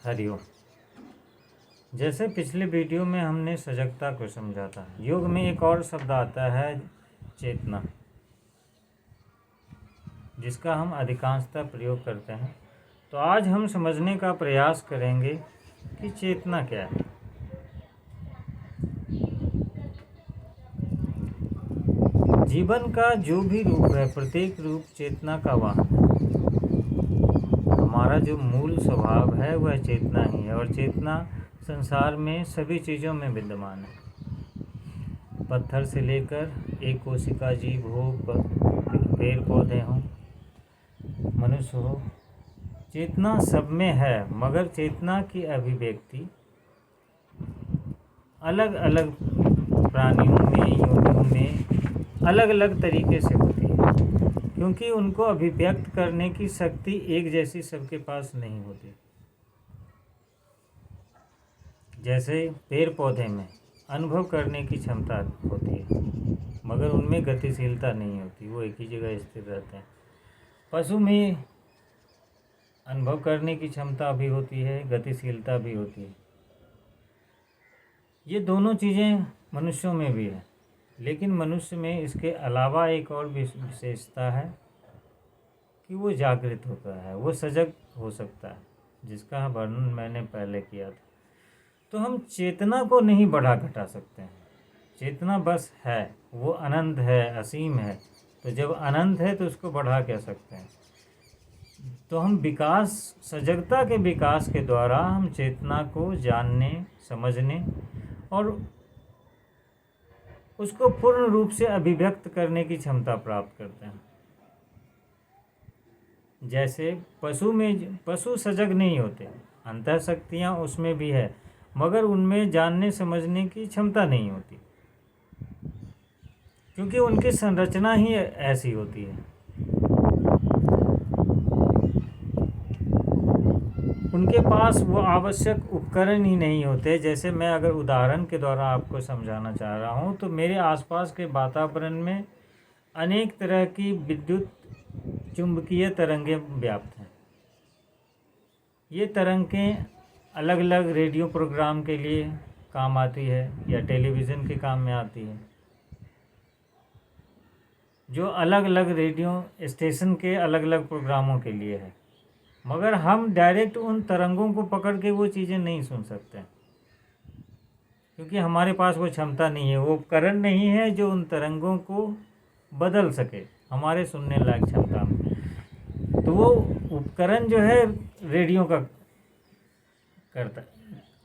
हरिओम। जैसे पिछले वीडियो में हमने सजगता को समझा था, योग में एक और शब्द आता है चेतना, जिसका हम अधिकांशतः प्रयोग करते हैं। तो आज हम समझने का प्रयास करेंगे कि चेतना क्या है। जीवन का जो भी रूप है, प्रत्येक रूप चेतना का वाहन है। हमारा जो मूल स्वभाव है वह चेतना ही है, और चेतना संसार में सभी चीज़ों में विद्यमान है। पत्थर से लेकर एक कोशिका जीव हो, पेड़ पौधे हों, मनुष्य हो, चेतना सब में है। मगर चेतना की अभिव्यक्ति अलग अलग प्राणियों में, योनियों में अलग अलग तरीके से होती है, क्योंकि उनको अभिव्यक्त करने की शक्ति एक जैसी सबके पास नहीं होती। जैसे पेड़ पौधे में अनुभव करने की क्षमता होती है, मगर उनमें गतिशीलता नहीं होती, वो एक ही जगह स्थिर रहते हैं। पशु में अनुभव करने की क्षमता भी होती है, गतिशीलता भी होती है। ये दोनों चीज़ें मनुष्यों में भी है, लेकिन मनुष्य में इसके अलावा एक और विशेषता है कि वो जागृत होता है, वो सजग हो सकता है, जिसका वर्णन मैंने पहले किया था। तो हम चेतना को नहीं बढ़ा घटा सकते हैं। चेतना बस है, वो अनंत है, असीम है। तो जब अनंत है तो उसको बढ़ा क्या सकते हैं। तो हम विकास, सजगता के विकास के द्वारा हम चेतना को जानने, समझने और उसको पूर्ण रूप से अभिव्यक्त करने की क्षमता प्राप्त करते हैं। जैसे पशु सजग नहीं होते, अंतः शक्तियाँ उसमें भी है, मगर उनमें जानने समझने की क्षमता नहीं होती, क्योंकि उनकी संरचना ही ऐसी होती है। उनके पास वो आवश्यक उपकरण ही नहीं होते। जैसे मैं अगर उदाहरण के द्वारा आपको समझाना चाह रहा हूँ, तो मेरे आसपास के वातावरण में अनेक तरह की विद्युत चुंबकीय तरंगें व्याप्त हैं। ये तरंगें अलग अलग रेडियो प्रोग्राम के लिए काम आती है या टेलीविज़न के काम में आती है, जो अलग अलग रेडियो स्टेशन के अलग अलग प्रोग्रामों के लिए है। मगर हम डायरेक्ट उन तरंगों को पकड़ के वो चीज़ें नहीं सुन सकते, क्योंकि हमारे पास वो क्षमता नहीं है, वो उपकरण नहीं है जो उन तरंगों को बदल सके हमारे सुनने लायक क्षमता में। तो वो उपकरण जो है रेडियो का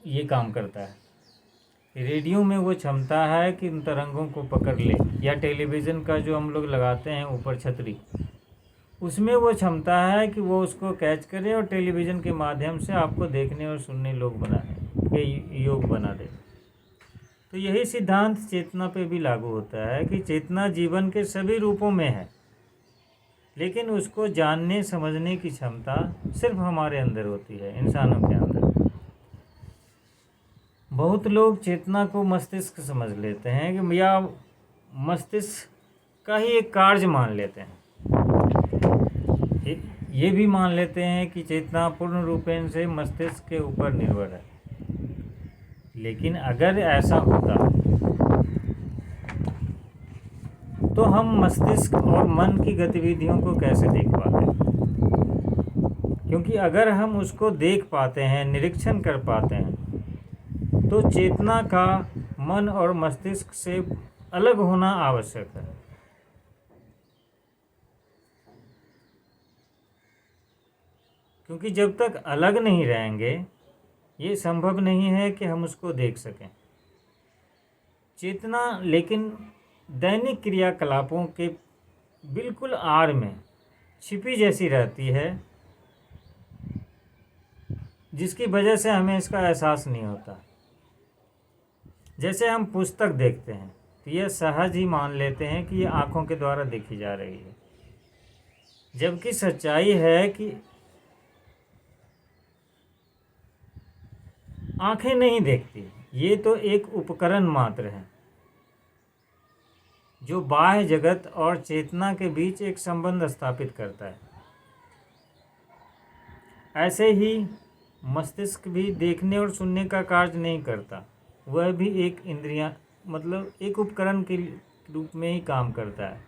ये काम करता है। रेडियो में वो क्षमता है कि उन तरंगों को पकड़ ले, या टेलीविज़न का जो हम लोग लगाते हैं ऊपर छतरी, उसमें वो क्षमता है कि वो उसको कैच करे और टेलीविज़न के माध्यम से आपको देखने और सुनने योग बना दे। तो यही सिद्धांत चेतना पे भी लागू होता है कि चेतना जीवन के सभी रूपों में है, लेकिन उसको जानने समझने की क्षमता सिर्फ हमारे अंदर होती है, इंसानों के अंदर। बहुत लोग चेतना को मस्तिष्क समझ लेते हैं कि या मस्तिष्क का ही एक कार्य मान लेते हैं। ये भी मान लेते हैं कि चेतना पूर्ण रूपेण से मस्तिष्क के ऊपर निर्भर है। लेकिन अगर ऐसा होता तो हम मस्तिष्क और मन की गतिविधियों को कैसे देख पाते? क्योंकि अगर हम उसको देख पाते हैं, निरीक्षण कर पाते हैं, तो चेतना का मन और मस्तिष्क से अलग होना आवश्यक है। क्योंकि जब तक अलग नहीं रहेंगे, ये संभव नहीं है कि हम उसको देख सकें। चेतना लेकिन दैनिक क्रियाकलापों के बिल्कुल आड़ में छिपी जैसी रहती है, जिसकी वजह से हमें इसका एहसास नहीं होता। जैसे हम पुस्तक देखते हैं तो यह सहज ही मान लेते हैं कि ये आँखों के द्वारा देखी जा रही है, जबकि सच्चाई है कि आँखें नहीं देखती। ये तो एक उपकरण मात्र है जो बाह्य जगत और चेतना के बीच एक संबंध स्थापित करता है। ऐसे ही मस्तिष्क भी देखने और सुनने का कार्य नहीं करता, वह भी एक इंद्रिया मतलब एक उपकरण के रूप में ही काम करता है।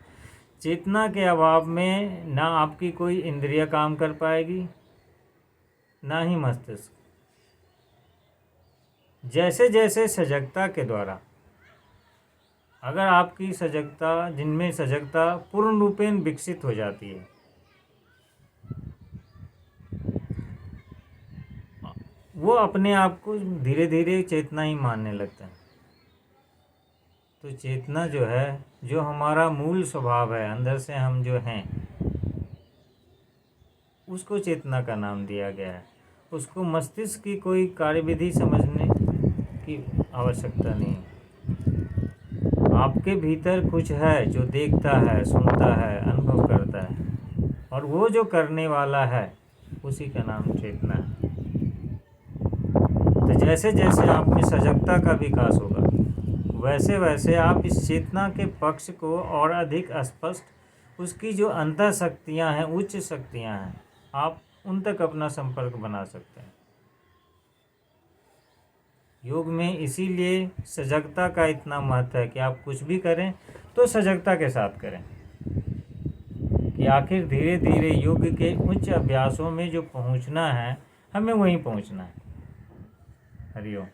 चेतना के अभाव में ना आपकी कोई इंद्रिय काम कर पाएगी, ना ही मस्तिष्क। जैसे जैसे सजगता के द्वारा, अगर आपकी सजगता, जिनमें सजगता पूर्ण रूपेण विकसित हो जाती है, वो अपने आप को धीरे धीरे चेतना ही मानने लगता है। तो चेतना जो है, जो हमारा मूल स्वभाव है, अंदर से हम जो हैं, उसको चेतना का नाम दिया गया है। उसको मस्तिष्क की कोई कार्यविधि समझने की आवश्यकता नहीं। आपके भीतर कुछ है जो देखता है, सुनता है, अनुभव करता है, और वो जो करने वाला है उसी का नाम चेतना है। तो जैसे जैसे आप में सजगता का विकास होगा, वैसे वैसे आप इस चेतना के पक्ष को और अधिक स्पष्ट, उसकी जो अंतर शक्तियाँ हैं, उच्च शक्तियाँ हैं, आप उन तक अपना संपर्क बना सकते हैं। योग में इसीलिए सजगता का इतना महत्व है कि आप कुछ भी करें तो सजगता के साथ करें, कि आखिर धीरे धीरे योग के उच्च अभ्यासों में जो पहुंचना है, हमें वहीं पहुंचना है। हरिओम।